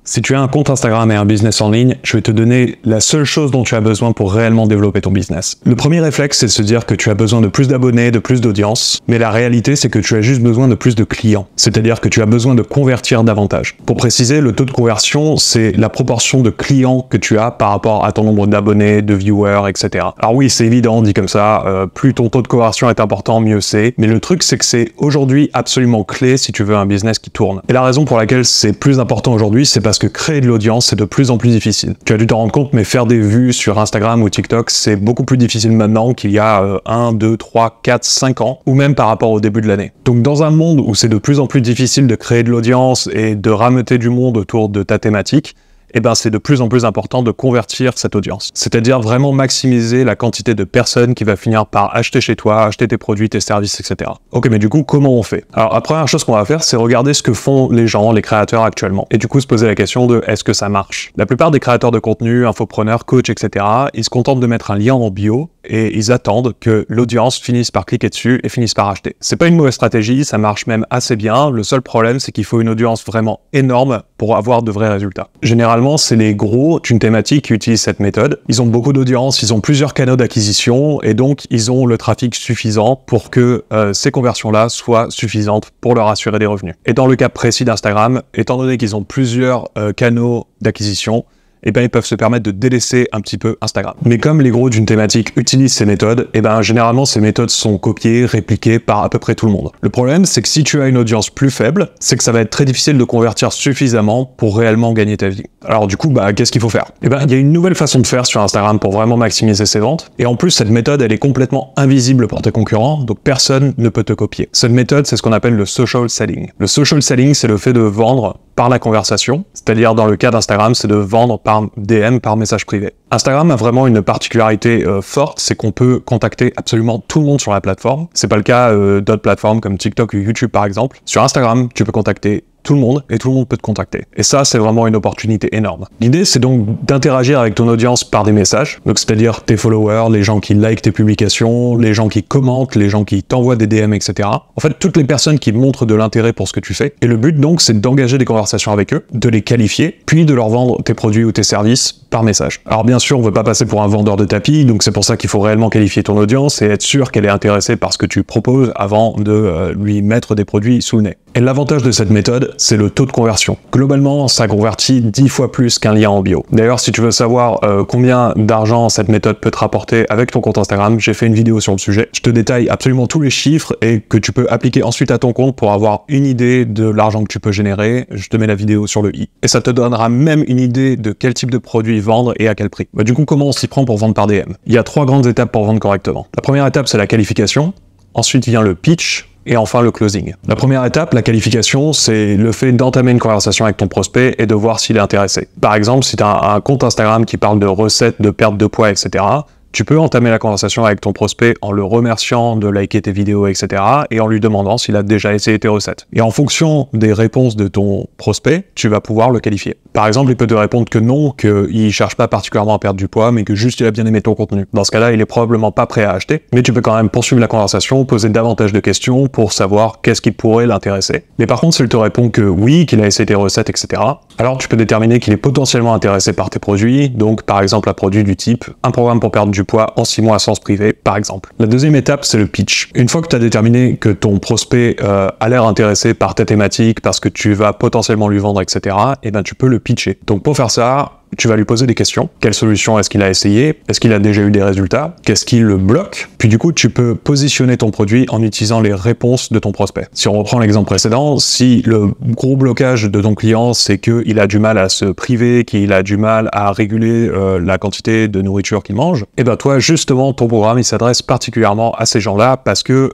Si tu as un compte Instagram et un business en ligne, je vais te donner la seule chose dont tu as besoin pour réellement développer ton business. Le premier réflexe, c'est de se dire que tu as besoin de plus d'abonnés, de plus d'audience, mais la réalité, c'est que tu as juste besoin de plus de clients. C'est-à-dire que tu as besoin de convertir davantage. Pour préciser, le taux de conversion, c'est la proportion de clients que tu as par rapport à ton nombre d'abonnés, de viewers, etc. Alors oui, c'est évident, dit comme ça, plus ton taux de conversion est important, mieux c'est. Mais le truc, c'est que c'est aujourd'hui absolument clé si tu veux un business qui tourne. Et la raison pour laquelle c'est plus important aujourd'hui, c'est parce que créer de l'audience, c'est de plus en plus difficile. Tu as dû t'en rendre compte, mais faire des vues sur Instagram ou TikTok, c'est beaucoup plus difficile maintenant qu'il y a 1, 2, 3, 4, 5 ans, ou même par rapport au début de l'année. Donc dans un monde où c'est de plus en plus difficile de créer de l'audience et de rameuter du monde autour de ta thématique, eh ben c'est de plus en plus important de convertir cette audience. C'est-à-dire vraiment maximiser la quantité de personnes qui va finir par acheter chez toi, acheter tes produits, tes services, etc. Ok, mais du coup, comment on fait? Alors la première chose qu'on va faire, c'est regarder ce que font les gens, les créateurs actuellement. Et du coup, se poser la question de est-ce que ça marche? La plupart des créateurs de contenu, infopreneurs, coachs, etc., ils se contentent de mettre un lien en bio et ils attendent que l'audience finisse par cliquer dessus et finisse par acheter. C'est pas une mauvaise stratégie, ça marche même assez bien. Le seul problème, c'est qu'il faut une audience vraiment énorme pour avoir de vrais résultats. Généralement, c'est les gros d'une thématique qui utilisent cette méthode. Ils ont beaucoup d'audience, ils ont plusieurs canaux d'acquisition et donc ils ont le trafic suffisant pour que ces conversions-là soient suffisantes pour leur assurer des revenus. Et dans le cas précis d'Instagram, étant donné qu'ils ont plusieurs canaux d'acquisition, eh ben, ils peuvent se permettre de délaisser un petit peu Instagram. Mais comme les gros d'une thématique utilisent ces méthodes, eh ben, généralement, ces méthodes sont copiées, répliquées par à peu près tout le monde. Le problème, c'est que si tu as une audience plus faible, c'est que ça va être très difficile de convertir suffisamment pour réellement gagner ta vie. Alors du coup, qu'est-ce qu'il faut faire? Eh ben, il y a une nouvelle façon de faire sur Instagram pour vraiment maximiser ses ventes. Et en plus, cette méthode, elle est complètement invisible pour tes concurrents, donc personne ne peut te copier. Cette méthode, c'est ce qu'on appelle le social selling. Le social selling, c'est le fait de vendre par la conversation, c'est-à-dire dans le cas d'Instagram, c'est de vendre par DM, par message privé. Instagram a vraiment une particularité forte, c'est qu'on peut contacter absolument tout le monde sur la plateforme. C'est pas le cas d'autres plateformes comme TikTok ou YouTube par exemple. Sur Instagram, tu peux contacter tout le monde et tout le monde peut te contacter. Et ça, c'est vraiment une opportunité énorme. L'idée, c'est donc d'interagir avec ton audience par des messages, donc c'est-à-dire tes followers, les gens qui likent tes publications, les gens qui commentent, les gens qui t'envoient des DM, etc. En fait, toutes les personnes qui montrent de l'intérêt pour ce que tu fais. Et le but donc, c'est d'engager des conversations avec eux, de les qualifier, puis de leur vendre tes produits ou tes services par message. Alors bien sûr, on veut pas passer pour un vendeur de tapis, donc c'est pour ça qu'il faut réellement qualifier ton audience et être sûr qu'elle est intéressée par ce que tu proposes avant de lui mettre des produits sous le nez. Et l'avantage de cette méthode, c'est le taux de conversion. Globalement, ça convertit 10 fois plus qu'un lien en bio. D'ailleurs, si tu veux savoir combien d'argent cette méthode peut te rapporter avec ton compte Instagram, j'ai fait une vidéo sur le sujet. Je te détaille absolument tous les chiffres et que tu peux appliquer ensuite à ton compte pour avoir une idée de l'argent que tu peux générer. Je te mets la vidéo sur le i. Et ça te donnera même une idée de quel type de produit vendre et à quel prix. Du coup, comment on s'y prend pour vendre par DM? Il y a 3 grandes étapes pour vendre correctement. La première étape, c'est la qualification. Ensuite vient le pitch. Et enfin le closing. La première étape, la qualification, c'est le fait d'entamer une conversation avec ton prospect et de voir s'il est intéressé. Par exemple, si tu as un compte Instagram qui parle de recettes, de perte de poids, etc., tu peux entamer la conversation avec ton prospect en le remerciant de liker tes vidéos, etc. et en lui demandant s'il a déjà essayé tes recettes. Et en fonction des réponses de ton prospect, tu vas pouvoir le qualifier. Par exemple, il peut te répondre que non, qu'il cherche pas particulièrement à perdre du poids, mais que juste il a bien aimé ton contenu. Dans ce cas-là, il est probablement pas prêt à acheter, mais tu peux quand même poursuivre la conversation, poser davantage de questions pour savoir qu'est-ce qui pourrait l'intéresser. Mais par contre, s'il te répond que oui, qu'il a essayé tes recettes, etc., alors tu peux déterminer qu'il est potentiellement intéressé par tes produits, donc par exemple un produit du type un programme pour perdre du poids en 6 mois sans se priver, par exemple. La deuxième étape, c'est le pitch. Une fois que tu as déterminé que ton prospect a l'air intéressé par ta thématique, parce que tu vas potentiellement lui vendre, etc., et ben tu peux le pitcher. Donc pour faire ça, tu vas lui poser des questions. Quelle solution est-ce qu'il a essayé? Est-ce qu'il a déjà eu des résultats? Qu'est-ce qui le bloque? Puis du coup, tu peux positionner ton produit en utilisant les réponses de ton prospect. Si on reprend l'exemple précédent, si le gros blocage de ton client, c'est qu'il a du mal à se priver, qu'il a du mal à réguler la quantité de nourriture qu'il mange, et ben toi, justement, ton programme, il s'adresse particulièrement à ces gens-là parce que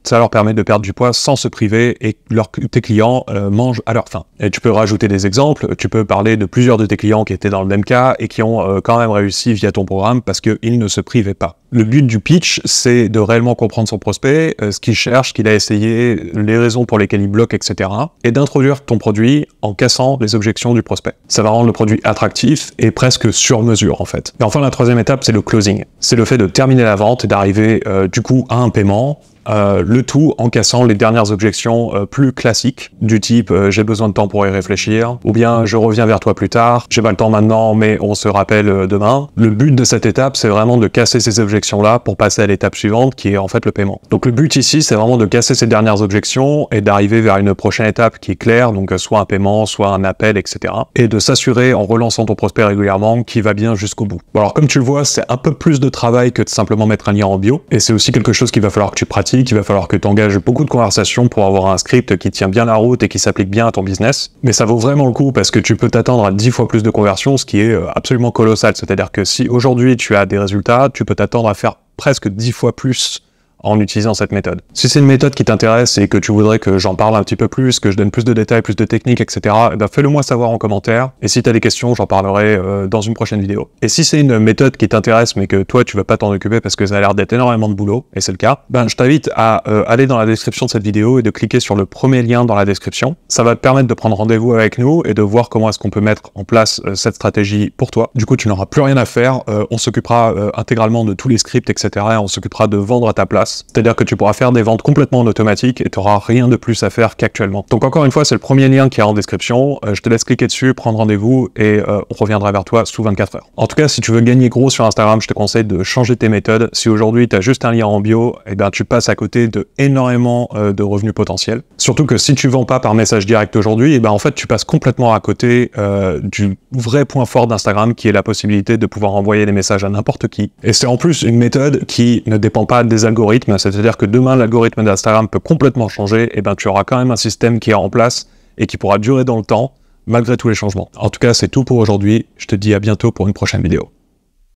ça leur permet de perdre du poids sans se priver et tes clients mangent à leur faim. Et tu peux rajouter des exemples, tu peux parler de plusieurs de tes clients qui étaient dans le même cas et qui ont quand même réussi via ton programme parce qu'ils ne se privaient pas. Le but du pitch, c'est de réellement comprendre son prospect, ce qu'il cherche, ce qu'il a essayé, les raisons pour lesquelles il bloque, etc. et d'introduire ton produit en cassant les objections du prospect. Ça va rendre le produit attractif et presque sur mesure en fait. Et enfin, la troisième étape, c'est le closing. C'est le fait de terminer la vente et d'arriver du coup à un paiement le tout en cassant les dernières objections plus classiques, du type j'ai besoin de temps pour y réfléchir, ou bien je reviens vers toi plus tard, j'ai pas le temps maintenant mais on se rappelle demain. Le but de cette étape, c'est vraiment de casser ces objections-là pour passer à l'étape suivante qui est en fait le paiement. Donc le but ici, c'est vraiment de casser ces dernières objections et d'arriver vers une prochaine étape qui est claire, donc soit un paiement, soit un appel, etc. Et de s'assurer en relançant ton prospect régulièrement qu'il va bien jusqu'au bout. Bon, alors comme tu le vois, c'est un peu plus de travail que de simplement mettre un lien en bio, et c'est aussi quelque chose qu'il va falloir que tu pratiques, il va falloir que tu engages beaucoup de conversations pour avoir un script qui tient bien la route et qui s'applique bien à ton business. Mais ça vaut vraiment le coup parce que tu peux t'attendre à 10 fois plus de conversions, ce qui est absolument colossal. C'est-à-dire que si aujourd'hui tu as des résultats, tu peux t'attendre à faire presque 10 fois plus en utilisant cette méthode. Si c'est une méthode qui t'intéresse et que tu voudrais que j'en parle un petit peu plus, que je donne plus de détails, plus de techniques, etc., eh ben fais-le moi savoir en commentaire. Et si tu as des questions, j'en parlerai dans une prochaine vidéo. Et si c'est une méthode qui t'intéresse mais que toi tu vas pas t'en occuper parce que ça a l'air d'être énormément de boulot, et c'est le cas, ben je t'invite à aller dans la description de cette vidéo et de cliquer sur le premier lien dans la description. Ça va te permettre de prendre rendez-vous avec nous et de voir comment est-ce qu'on peut mettre en place cette stratégie pour toi. Du coup, tu n'auras plus rien à faire. On s'occupera intégralement de tous les scripts, etc. Et on s'occupera de vendre à ta place. C'est-à-dire que tu pourras faire des ventes complètement en automatique et tu n'auras rien de plus à faire qu'actuellement. Donc encore une fois, c'est le premier lien qui est en description. Je te laisse cliquer dessus, prendre rendez-vous et on reviendra vers toi sous 24 heures. En tout cas, si tu veux gagner gros sur Instagram, je te conseille de changer tes méthodes. Si aujourd'hui tu as juste un lien en bio, eh ben, tu passes à côté de énormément de revenus potentiels. Surtout que si tu vends pas par message direct aujourd'hui, eh ben, en fait tu passes complètement à côté du vrai point fort d'Instagram qui est la possibilité de pouvoir envoyer des messages à n'importe qui. Et c'est en plus une méthode qui ne dépend pas des algorithmes. C'est-à-dire que demain, l'algorithme d'Instagram peut complètement changer, et ben tu auras quand même un système qui est en place et qui pourra durer dans le temps, malgré tous les changements. En tout cas, c'est tout pour aujourd'hui. Je te dis à bientôt pour une prochaine vidéo.